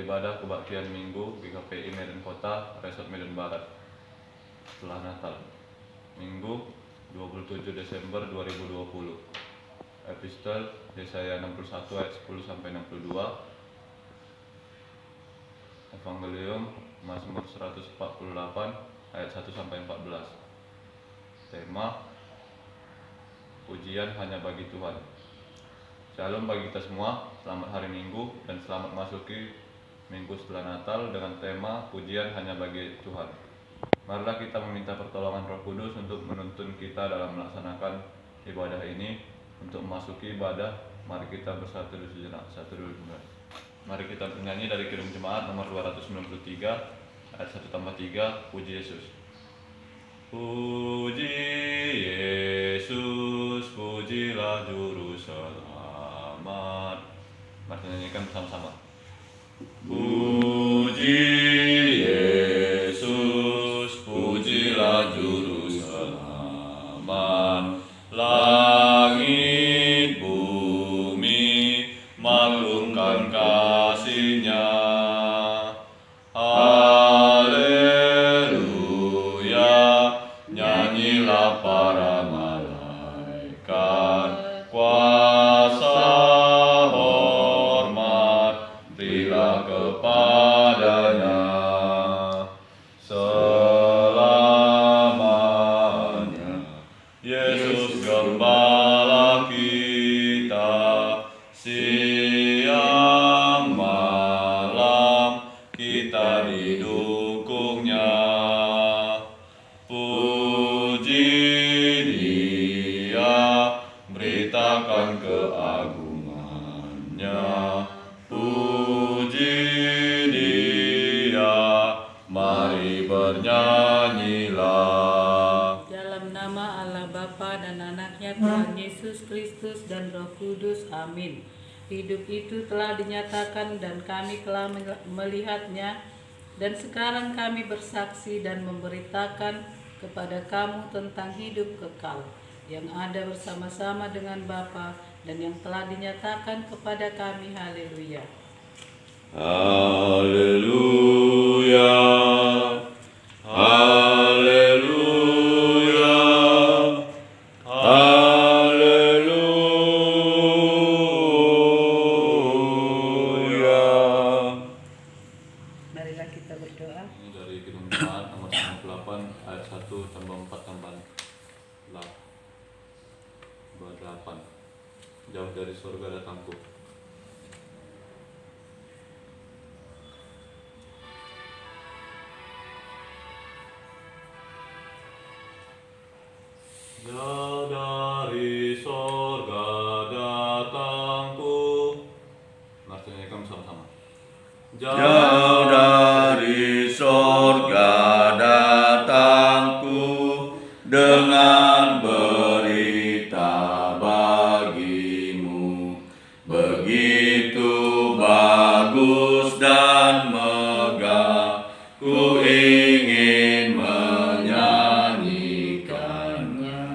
ibadah kebaktian Minggu GKPI Medan Kota, Resort Medan Barat setelah Natal, Minggu 27 Desember 2020. Epistel Yesaya 61 ayat 10-62, Evangelium Mazmur 148 ayat 1-14. Tema Pujian hanya bagi Tuhan. Shalom bagi kita semua, selamat hari Minggu dan selamat masuki Minggu setelah Natal dengan tema Pujian hanya bagi Tuhan. Marilah kita meminta pertolongan Roh Kudus untuk menuntun kita dalam melaksanakan ibadah ini. Untuk memasuki ibadah, mari kita bersatu dulu sejenak. Mari kita menyanyi dari Kirim Jemaat nomor 293 ayat 1-3, Puji Yesus. Puji Yesus, pujilah Juru Selamat. Mari kita nyanyikan bersama-sama. Puji Yesus, pujilah Juru Selamat. Langit bumi maklumkan kasih-Nya. Haleluya, nyanyilah para malaikat. Kuasa hormat berilah kepadanya selamanya. Yesus Gembala kita, siang malam kita didukung-Nya. Puji Dia, beritakan keagungan-Nya. Puji Dia, mari bernyanyilah. Dalam nama Allah Bapa dan Anaknya Tuhan Yesus Kristus dan Roh Kudus, amin. Hidup itu telah dinyatakan dan kami telah melihatnya, dan sekarang kami bersaksi dan memberitakan kepada kamu tentang hidup kekal yang ada bersama-sama dengan Bapa dan yang telah dinyatakan kepada kami. Haleluya. Haleluya. Haleluya. Haleluya. Marilah kita berdoa. Ini dari Kirim Jemaat nomor 98 ayat 1-4-8. Jauh dari surga datangku. Jauh dari surga datangku. Mari nyanyikan bersama-sama. Jauh dari sorga datangku dengan berita bagimu, begitu bagus dan megah, ku ingin menyanyikannya.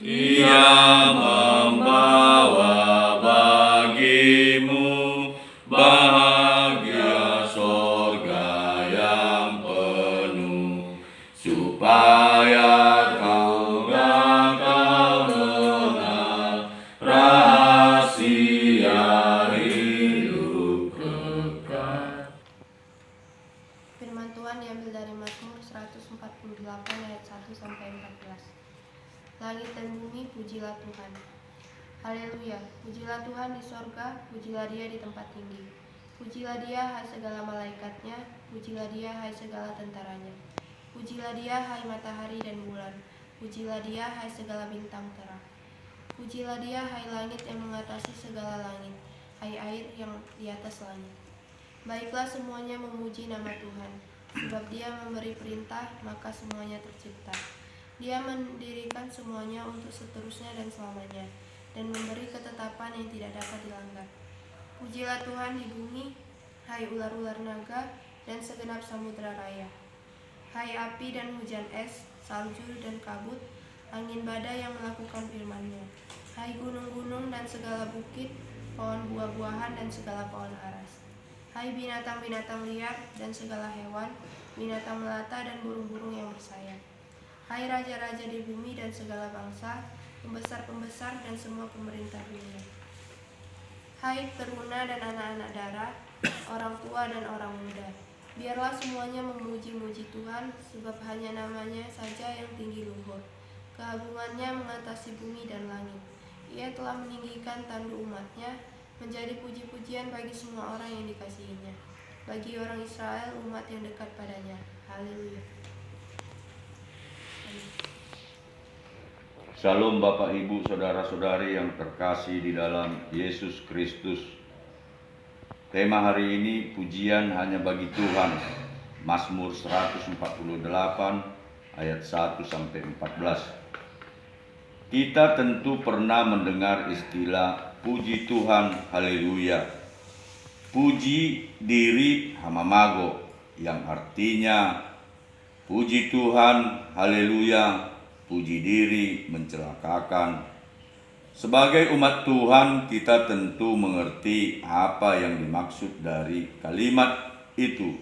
Ia membawa bagimu bahagia sorga yang penuh, supaya kau mengenal rahasia hidup kekal. Firman Tuhan diambil dari Mazmur 148 ayat 1-14. Langit dan bumi, pujilah Tuhan. Haleluya, pujilah Tuhan di sorga, pujilah Dia di tempat tinggi. Pujilah Dia, hai segala malaikatnya, pujilah Dia, hai segala tentaranya. Pujilah Dia, hai matahari dan bulan, pujilah Dia, hai segala bintang terang. Pujilah Dia, hai langit yang mengatasi segala langit, hai air yang di atas langit. Baiklah semuanya memuji nama Tuhan, sebab Dia memberi perintah, maka semuanya tercipta. Dia mendirikan semuanya untuk seterusnya dan selamanya, dan memberi ketetapan yang tidak dapat dilanggar. Pujilah Tuhan di bumi, hai ular-ular naga, dan segenap samudera raya. Hai api dan hujan es, salju dan kabut, angin badai yang melakukan firman-Nya. Hai gunung-gunung dan segala bukit, pohon buah-buahan dan segala pohon aras. Hai binatang-binatang liar dan segala hewan, binatang melata dan burung-burung yang bersayap. Hai raja-raja di bumi dan segala bangsa, pembesar-pembesar dan semua pemerintah dunia. Hai teruna dan anak-anak darah, orang tua dan orang muda, biarlah semuanya memuji-muji Tuhan, sebab hanya namanya saja yang tinggi luhur. Keagungannya mengatasi bumi dan langit. Ia telah meninggikan tanduk umatnya, menjadi puji-pujian bagi semua orang yang dikasihinya, bagi orang Israel umat yang dekat padanya. Haleluya. Shalom Bapak Ibu Saudara-saudari yang terkasih di dalam Yesus Kristus. Tema hari ini pujian hanya bagi Tuhan. Mazmur 148 ayat 1 sampai 14. Kita tentu pernah mendengar istilah puji Tuhan, haleluya. Puji diri hamamago, yang artinya puji Tuhan, haleluya, puji diri mencelakakan. Sebagai umat Tuhan, kita tentu mengerti apa yang dimaksud dari kalimat itu,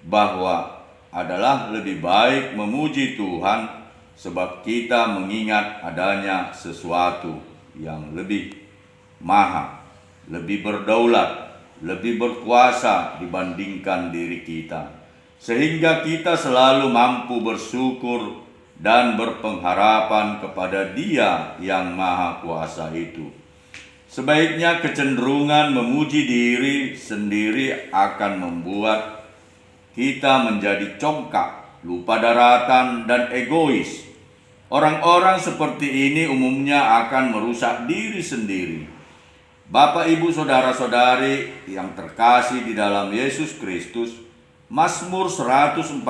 bahwa adalah lebih baik memuji Tuhan sebab kita mengingat adanya sesuatu yang lebih maha, lebih berdaulat, lebih berkuasa dibandingkan diri kita, sehingga kita selalu mampu bersyukur dan berpengharapan kepada Dia yang Maha Kuasa itu. Sebaiknya kecenderungan memuji diri sendiri akan membuat kita menjadi congkak, lupa daratan, dan egois. Orang-orang seperti ini umumnya akan merusak diri sendiri. Bapak, Ibu, Saudara-saudari yang terkasih di dalam Yesus Kristus, Mazmur 148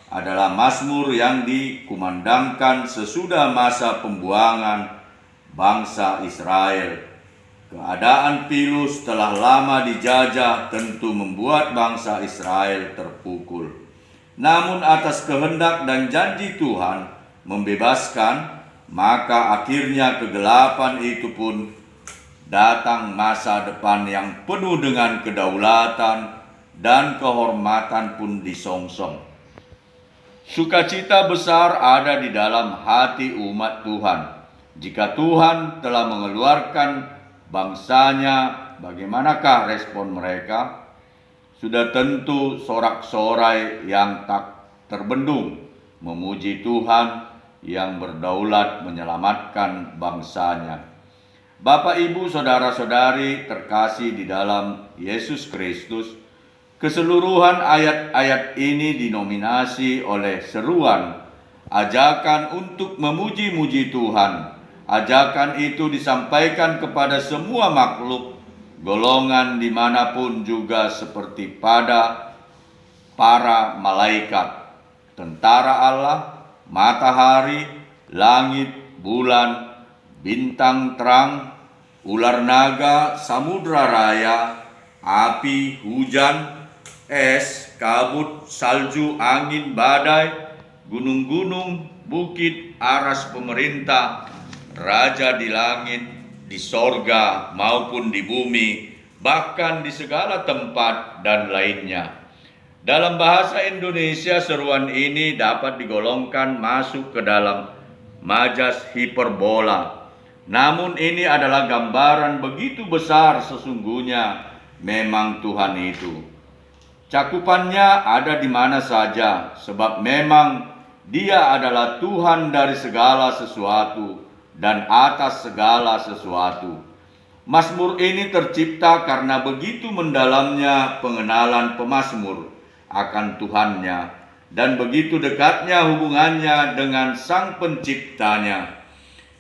adalah mazmur yang dikumandangkan sesudah masa pembuangan bangsa Israel. Keadaan pilu setelah lama dijajah tentu membuat bangsa Israel terpukul. Namun atas kehendak dan janji Tuhan membebaskan, maka akhirnya kegelapan itu pun datang masa depan yang penuh dengan kedaulatan dan kehormatan pun disongsong. Sukacita besar ada di dalam hati umat Tuhan. Jika Tuhan telah mengeluarkan bangsanya, bagaimanakah respon mereka? Sudah tentu sorak-sorai yang tak terbendung memuji Tuhan yang berdaulat menyelamatkan bangsanya. Bapak, Ibu, Saudara-saudari terkasih di dalam Yesus Kristus, keseluruhan ayat-ayat ini dinominasi oleh seruan ajakan untuk memuji-muji Tuhan. Ajakan itu disampaikan kepada semua makhluk, golongan dimanapun, juga seperti pada para malaikat, tentara Allah, matahari, langit, bulan, bintang terang, ular naga, samudra raya, api, hujan, es, kabut, salju, angin, badai, gunung-gunung, bukit, aras pemerintah, raja di langit, di sorga maupun di bumi, bahkan di segala tempat dan lainnya. Dalam bahasa Indonesia, seruan ini dapat digolongkan masuk ke dalam majas hiperbola. Namun ini adalah gambaran begitu besar sesungguhnya memang Tuhan itu. Cakupannya ada di mana saja, sebab memang Dia adalah Tuhan dari segala sesuatu dan atas segala sesuatu. Mazmur ini tercipta karena begitu mendalamnya pengenalan pemazmur akan Tuhannya dan begitu dekatnya hubungannya dengan Sang Penciptanya.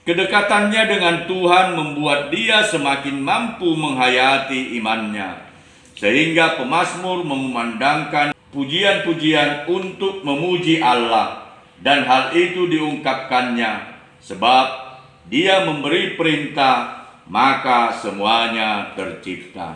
Kedekatannya dengan Tuhan membuat dia semakin mampu menghayati imannya, sehingga pemazmur mengumandangkan pujian-pujian untuk memuji Allah, dan hal itu diungkapkannya sebab Dia memberi perintah, maka semuanya tercipta.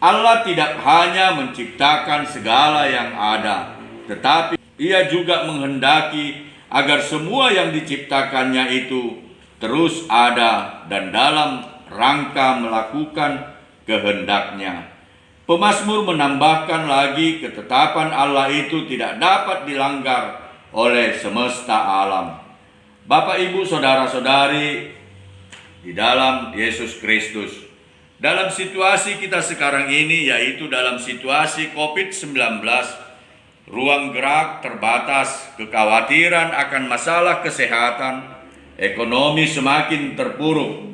Allah tidak hanya menciptakan segala yang ada, tetapi Ia juga menghendaki agar semua yang diciptakannya itu terus ada dan dalam rangka melakukan kehendaknya. Pemazmur menambahkan lagi ketetapan Allah itu tidak dapat dilanggar oleh semesta alam. Bapak, Ibu, saudara-saudari di dalam Yesus Kristus, dalam situasi kita sekarang ini, yaitu dalam situasi COVID-19, ruang gerak terbatas, kekhawatiran akan masalah kesehatan, ekonomi semakin terpuruk.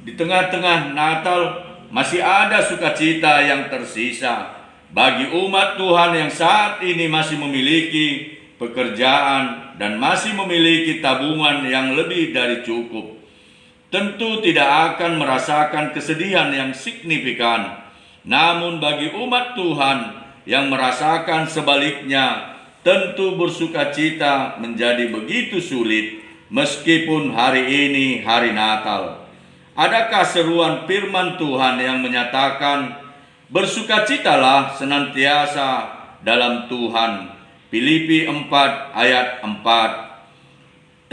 Di tengah-tengah Natal masih ada sukacita yang tersisa bagi umat Tuhan yang saat ini masih memiliki pekerjaan dan masih memiliki tabungan yang lebih dari cukup. Tentu tidak akan merasakan kesedihan yang signifikan. Namun bagi umat Tuhan yang merasakan sebaliknya, tentu bersukacita menjadi begitu sulit meskipun hari ini hari Natal. Adakah seruan firman Tuhan yang menyatakan, bersukacitalah senantiasa dalam Tuhan. Filipi 4 ayat 4.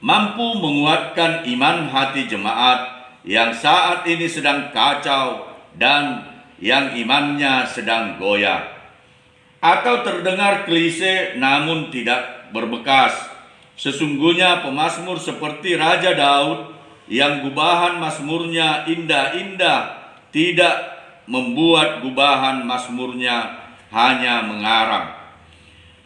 Mampu menguatkan iman hati jemaat yang saat ini sedang kacau dan yang imannya sedang goyah. Atau terdengar klise namun tidak berbekas. Sesungguhnya pemazmur seperti Raja Daud yang gubahan mazmurnya indah-indah tidak membuat gubahan mazmurnya hanya mengarang.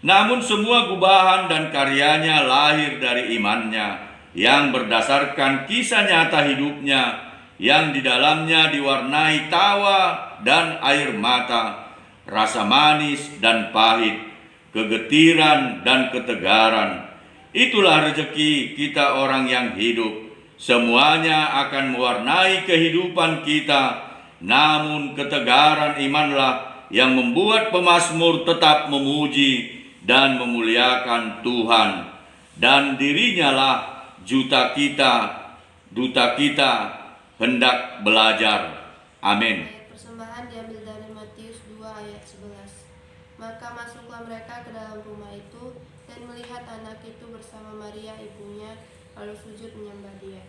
Namun semua gubahan dan karyanya lahir dari imannya yang berdasarkan kisah nyata hidupnya yang di dalamnya diwarnai tawa dan air mata, rasa manis dan pahit, kegetiran dan ketegaran. Itulah rezeki kita orang yang hidup. Semuanya akan mewarnai kehidupan kita, namun ketegaran imanlah yang membuat pemazmur tetap memuji dan memuliakan Tuhan, dan dirinya lah duta kita hendak belajar. Amin. Ayat persembahan diambil dari Matius 2 ayat 11. Maka masuklah mereka ke dalam rumah itu dan melihat anak itu bersama Maria ibunya, lalu sujud menyembah dia.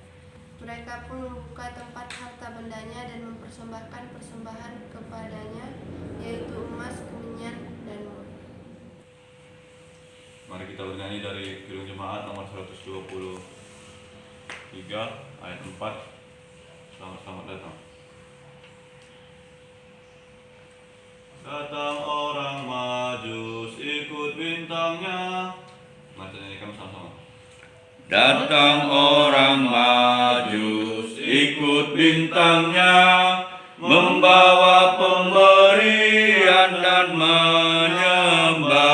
Mereka pun membuka tempat harta bendanya dan mempersembahkan persembahan kepadanya, yaitu emas, kemenyan, dan mur. Mari kita bernyanyi dari Kidung Jemaat nomor 123 ayat 4. Selamat datang. Datang orang Majus ikut bintangnya. Mari kita nyanyikan sama-sama. Datang orang Majus ikut bintangnya, membawa pemberian dan menyembah,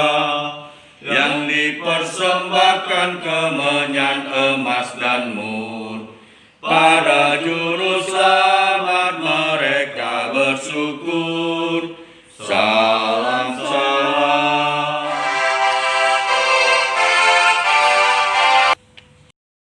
yang dipersembahkan kemenyan, emas dan mur pada juru selamat